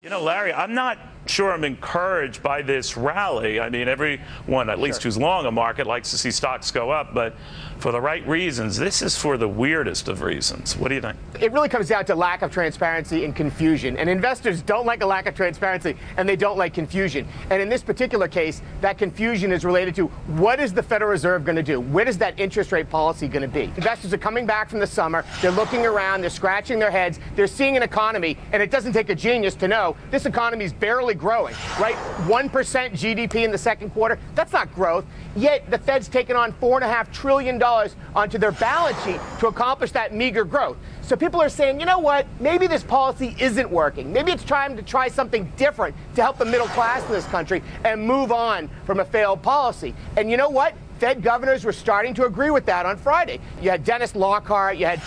You know, Larry, I'm not sure I'm encouraged by this rally. I mean, everyone, at least who's long a market, likes to see stocks go up, but for the right reasons. This is for the weirdest of reasons. What do you think? It really comes down to lack of transparency and confusion. And investors don't like a lack of transparency, and they don't like confusion. And in this particular case, that confusion is related to what is the Federal Reserve going to do? Where is that interest rate policy going to be? Investors are coming back from the summer. They're looking around. They're scratching their heads. They're seeing an economy, and it doesn't take a genius to know this economy is barely growing, right? 1% GDP in the second quarter. That's not growth. Yet the Fed's taken on $4.5 trillion onto their balance sheet to accomplish that meager growth. So people are saying, you know what, maybe this policy isn't working. Maybe it's time to try something different to help the middle class in this country and move on from a failed policy. And you know what? Fed governors were starting to agree with that on Friday. You had Dennis Lockhart, you had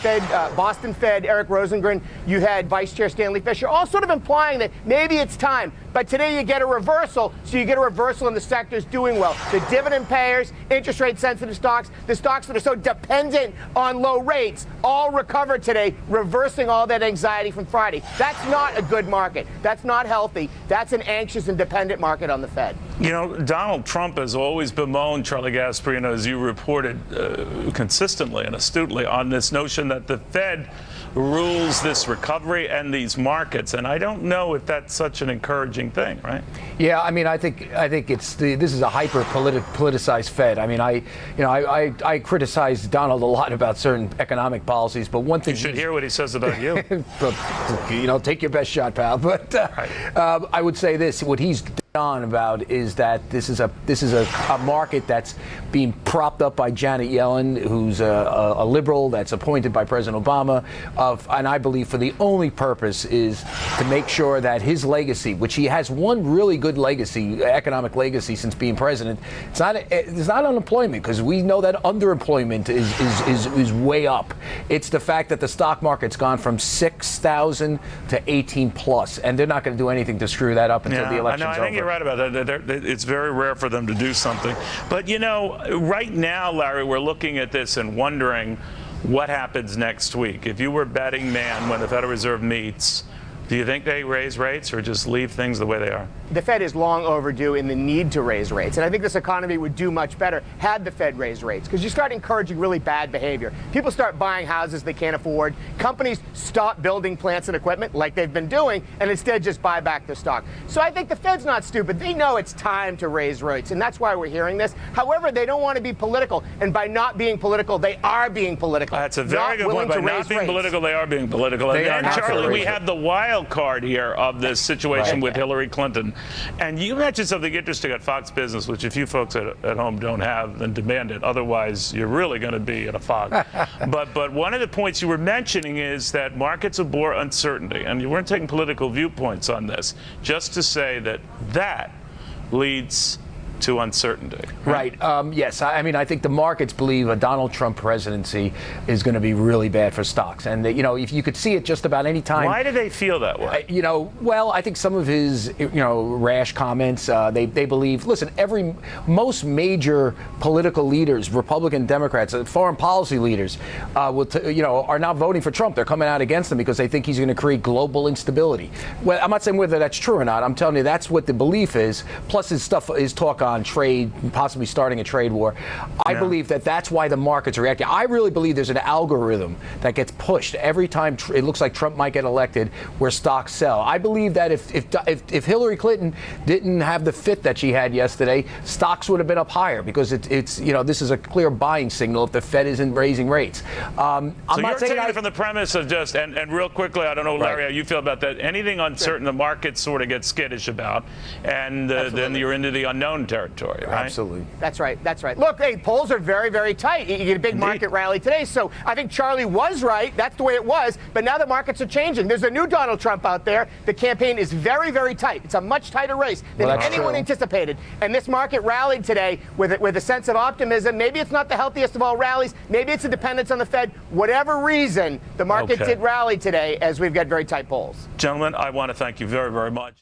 Boston Fed Eric Rosengren, you had Vice Chair Stanley Fischer, all sort of implying that maybe it's time. But today you get a reversal, so you get a reversal in the sectors doing well. The dividend payers, interest rate sensitive stocks, the stocks that are so dependent on low rates, all recovered today, reversing all that anxiety from Friday. That's not a good market. That's not healthy. That's an anxious and dependent market on the Fed. You know, Donald Trump has always bemoaned, Charlie Gasparino, as you reported consistently and astutely, on this notion that the Fed rules this recovery and these markets, and I don't know if that's such an encouraging thing, right? Yeah, I mean, I think this is a hyper politicized Fed. I mean, I criticize Donald a lot about certain economic policies, but one thing you should hear what he says about you. You know, take your best shot, pal. But I would say this: what he's on about is that this is a market that's being propped up by Janet Yellen, who's a liberal that's appointed by President Obama, and I believe for the only purpose is to make sure that his legacy, which he has one really good legacy, economic legacy since being president, it's not unemployment, because we know that underemployment is way up. It's the fact that the stock market's gone from 6,000 to 18 plus, and they're not going to do anything to screw that up until the election's over. You're right about that. It's very rare for them to do something. But, you know, right now, Larry, we're looking at this and wondering what happens next week. If you were a betting man when the Federal Reserve meets, do you think they raise rates or just leave things the way they are? The Fed is long overdue in the need to raise rates. And I think this economy would do much better had the Fed raise rates, because you start encouraging really bad behavior. People start buying houses they can't afford. Companies stop building plants and equipment like they've been doing and instead just buy back their stock. So I think the Fed's not stupid. They know it's time to raise rates, and that's why we're hearing this. However, they don't want to be political. And by not being political, they are being political. That's a very good point. By not being political, they are being political. And then, Charlie, we have the wild card here of this situation with Hillary Clinton. And you mentioned something interesting at Fox Business, which if you folks at home don't have, then demand it. Otherwise, you're really going to be in a fog. But one of the points you were mentioning is that markets abhor uncertainty. And you weren't taking political viewpoints on this, just to say that leads to uncertainty. Right. Yes. I mean, I think the markets believe a Donald Trump presidency is going to be really bad for stocks. And, you know, if you could see it just about any time. Why do they feel that way? You know, well, I think some of his, rash comments, they believe, listen, most major political leaders, Republican, Democrats, foreign policy leaders, are now voting for Trump. They're coming out against him because they think he's going to create global instability. Well, I'm not saying whether that's true or not. I'm telling you that's what the belief is. Plus his talk on trade, possibly starting a trade war. I believe that's why the markets are reacting. I really believe there's an algorithm that gets pushed every time it looks like Trump might get elected, where stocks sell. I believe that if Hillary Clinton didn't have the fit that she had yesterday, stocks would have been up higher, because it's this is a clear buying signal if the Fed isn't raising rates. So you're taking it from the premise of just, and real quickly, I don't know, Larry, how you feel about that. Anything uncertain, the market sort of gets skittish about, and then you're into the unknown territory, right? Absolutely. That's right. That's right. Look, hey, polls are very, very tight. You get a big market rally today. So I think Charlie was right. That's the way it was. But now the markets are changing. There's a new Donald Trump out there. The campaign is very, very tight. It's a much tighter race than anyone anticipated. And this market rallied today with a sense of optimism. Maybe it's not the healthiest of all rallies. Maybe it's a dependence on the Fed. Whatever reason, the market did rally today as we've got very tight polls. Gentlemen, I want to thank you very, very much.